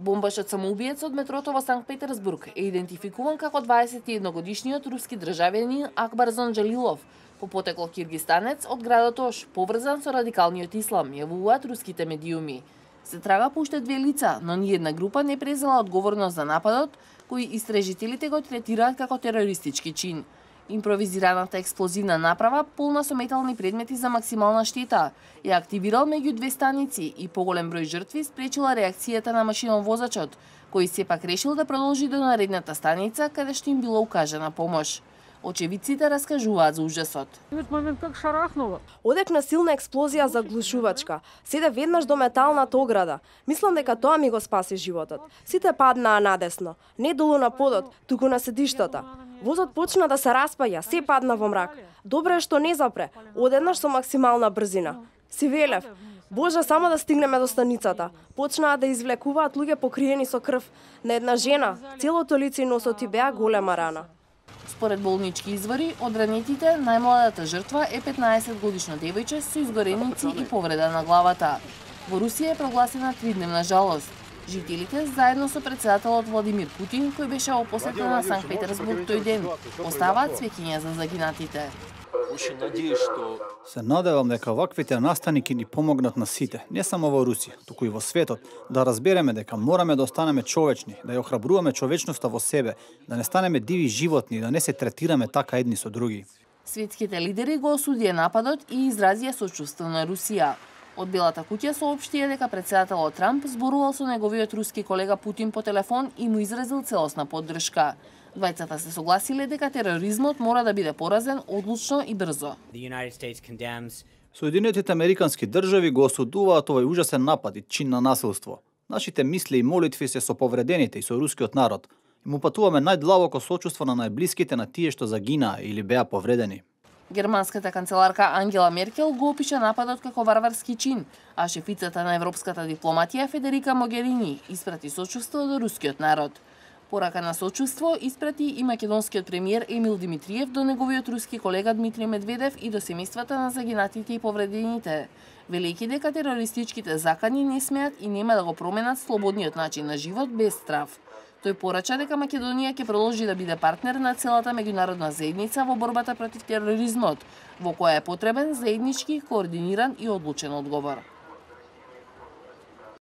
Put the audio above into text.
Бомбашот самоубиец од метрото во Санкт Петерсбург е идентификуван како 21-годишниот руски државјанин Акбарзон Джалилов, по потекло киргистанец од градот Ош, поврзан со радикалниот ислам, јавуваат руските медиуми. Се трага по уште 2 лица, но ниедна група не презела одговорност за нападот, кој истражителите го третираат како терористички чин. Импровизираната експлозивна направа, полна со метални предмети за максимална штета, ја активирал меѓу 2 станици и поголем број жртви спречила реакцијата на машиновозачот, кој сепак решил да продолжи до наредната станица, каде што им била укажана помош. Очевидците раскажуваат за ужасот. Одекна силна експлозија заглушувачка. Седе веднаш до металната ограда. Мислам дека тоа ми го спаси животот. Сите паднаа надесно, не долу на подот, туку на седиштата. Возот почна да се распаја, се падна во мрак. Добро е што не запре, одеднаш со максимална брзина. Си велев, Боже, само да стигнеме до станицата. Почнаа да извлекуваат луѓе покриени со крв. На една жена, целото лице и носот и беа голема рана. Според болнички извори, од ранетите, најмладата жртва е 15-годишно девојче со изгореници и повреда на главата. Во Русија е прогласена 3-дневна жалост. Жителите, заедно со председателот Владимир Путин, кој беше во посета на Санкт Петерсбург тој ден, оставаат свеќиња за загинатите. Се надевам дека ваквите настани ќе ни помогнат на сите, не само во Русија, туку и во светот, да разбереме дека мораме да останеме човечни, да ја охрабруваме човечноста во себе, да не станеме диви животни, да не се третираме така едни со други. Светските лидери го осудија нападот и изразија сочувство на Русија. Од Белата куќа соопштија дека председателот Трамп зборувал со неговиот руски колега Путин по телефон и му изразил целосна поддршка. Двајцата се согласиле дека тероризмот мора да биде поразен одлучно и брзо. Соединетите американски држави го осудуваат овој ужасен напад и чин на насилство. Нашите мисли и молитви се со повредените и со рускиот народ. И му патуваме најдлабоко сочувство на најблиските на тие што загинаа или беа повредени. Германската канцеларка Ангела Меркел го опиша нападот како варварски чин, а шефицата на европската дипломатија Федерика Могерини испрати сочувство до рускиот народ. Порака на сочувство испрати и македонскиот премиер Емил Димитриев до неговиот руски колега Дмитрий Медведев и до семејствата на загинатите и повредените, велејќи дека терористичките закани не смеат и нема да го променат слободниот начин на живот без страв. Тој порача дека Македонија ќе продолжи да биде партнер на целата меѓународна заедница во борбата против тероризмот, во која е потребен заеднички, координиран и одлучен одговор.